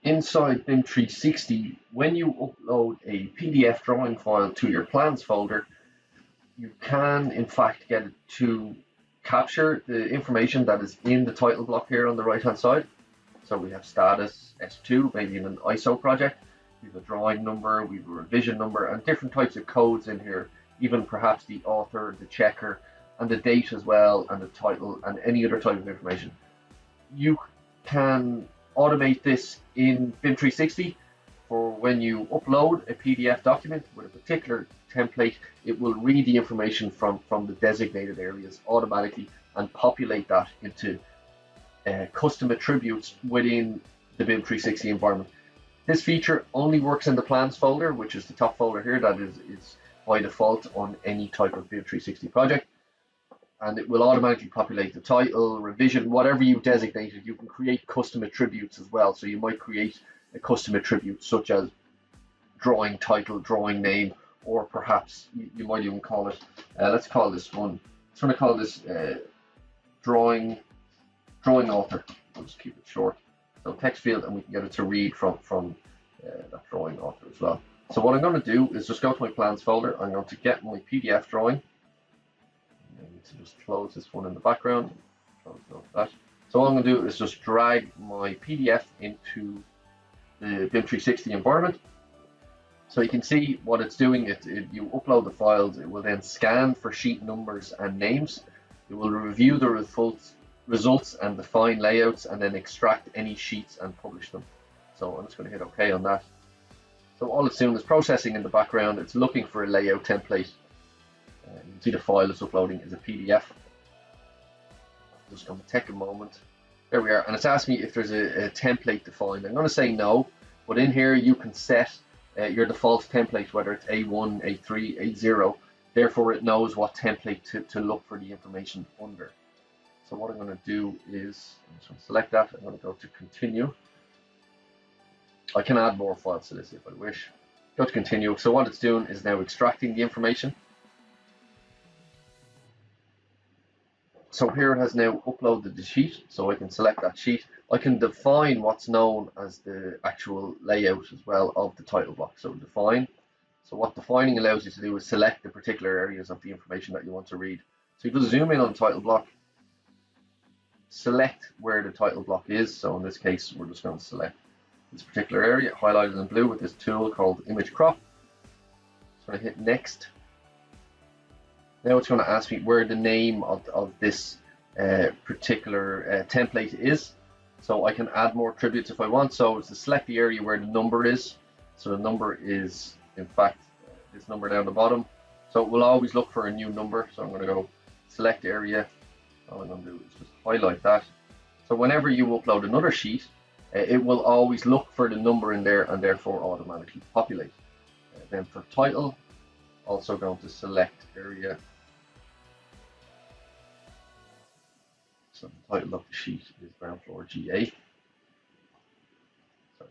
Inside BIM360, when you upload a PDF drawing file to your plans folder, you can in fact get it to capture the information that is in the title block here on the right hand side. So we have status S2, maybe in an ISO project. We have a drawing number, we have a revision number, and different types of codes in here, even perhaps the author, the checker, and the date as well, and the title, and any other type of information. You can automate this in BIM360 for when you upload a PDF document with a particular template. It will read the information from the designated areas automatically and populate that into custom attributes within the BIM360 environment. This feature only works in the plans folder, which is the top folder here. That is by default on any type of BIM360 project. And it will automatically populate the title, revision, whatever you designated. You can create custom attributes as well. So you might create a custom attribute such as drawing title, drawing name, or perhaps you might even call it, let's call this one, I'm going to call this drawing author. We'll just keep it short. So text field, and we can get it to read from that drawing author as well. So what I'm going to do is just go to my plans folder. I'm going to get my PDF drawing. I need to just close this one in the background. Close that. So all I'm going to do is just drag my PDF into the BIM360 environment. So you can see what it's doing. You upload the files, it will then scan for sheet numbers and names. It will review the results and define layouts, and then extract any sheets and publish them. So I'm just going to hit OK on that. So all it's doing is processing in the background. It's looking for a layout template. You can see the file it's uploading is a PDF. Just going to take a moment. There we are, and it's asking me if there's a template defined. I'm going to say no, but in here you can set your default template, whether it's A1, A3, A0. Therefore, it knows what template to look for the information under. So what I'm going to do is, I'm just going to select that. I'm going to go to continue. I can add more files to this if I wish. Go to continue. So what it's doing is now extracting the information. So here it has now uploaded the sheet, so I can select that sheet. I can define what's known as the actual layout as well of the title block. So define. So what defining allows you to do is select the particular areas of the information that you want to read. So you can zoom in on the title block, select where the title block is. So in this case, we're just going to select this particular area, highlighted in blue with this tool called image crop. So I hit next. Now it's going to ask me where the name of this particular template is. So I can add more attributes if I want. So it's to select the area where the number is. So the number is, in fact, this number down the bottom. So it will always look for a new number. So I'm going to go select area. All I'm going to do is just highlight that. So whenever you upload another sheet, it will always look for the number in there and therefore automatically populate. Then for title, also going to select area. So the title of the sheet is ground floor GA. So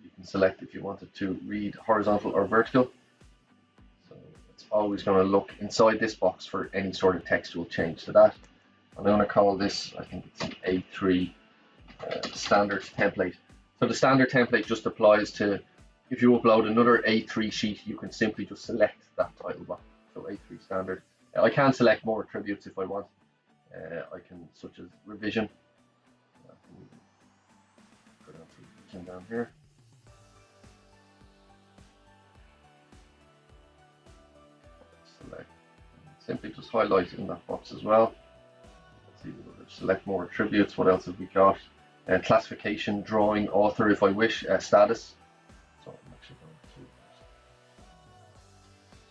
you can select if you wanted to read horizontal or vertical. So it's always going to look inside this box for any sort of textual change to that. I'm going to call this, I think it's an A3 standard template. So the standard template just applies to, if you upload another A3 sheet, you can simply just select that title block. So A3 standard. I can select more attributes if I want. I can, such as revision. Go down to revision down here. Select. Simply just highlight in that box as well. Let's see, we'll select more attributes. What else have we got? Classification, drawing, author if I wish, status. So I'm actually going to.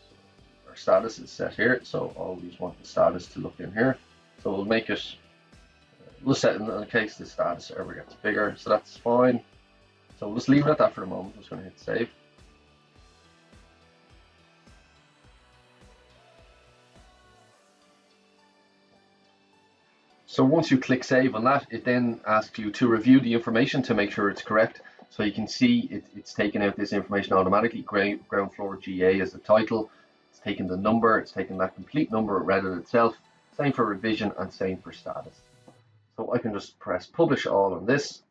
So our status is set here. So I always want the status to look in here. So we'll make it, we'll set it in case the status ever gets bigger, so that's fine. So we'll just leave it at that for the moment. I'm just going to hit save. So once you click save on that, it then asks you to review the information to make sure it's correct. So you can see it's taken out this information automatically. Ground floor GA is the title. It's taken the number, it's taken that complete number, it read it itself. Same for revision and same for status. So I can just press publish all on this.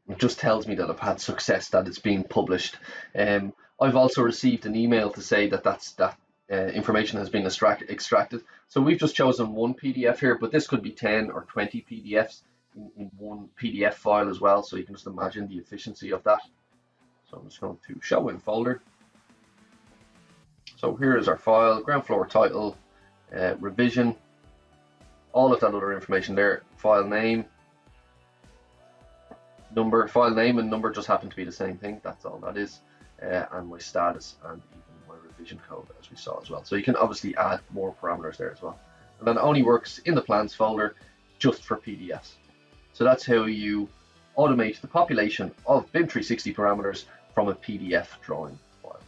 It just tells me that I've had success, that it's being published. I've also received an email to say that that information has been extracted. So we've just chosen one PDF here, but this could be 10 or 20 PDFs in one PDF file as well. So you can just imagine the efficiency of that. So I'm just going to show in folder. So here is our file, ground floor title, revision, all of that other information there, file name, number, file name and number just happen to be the same thing, that's all that is, and my status and even my revision code as we saw as well. So you can obviously add more parameters there as well. And that only works in the plans folder just for PDFs. So that's how you automate the population of BIM360 parameters from a PDF drawing file.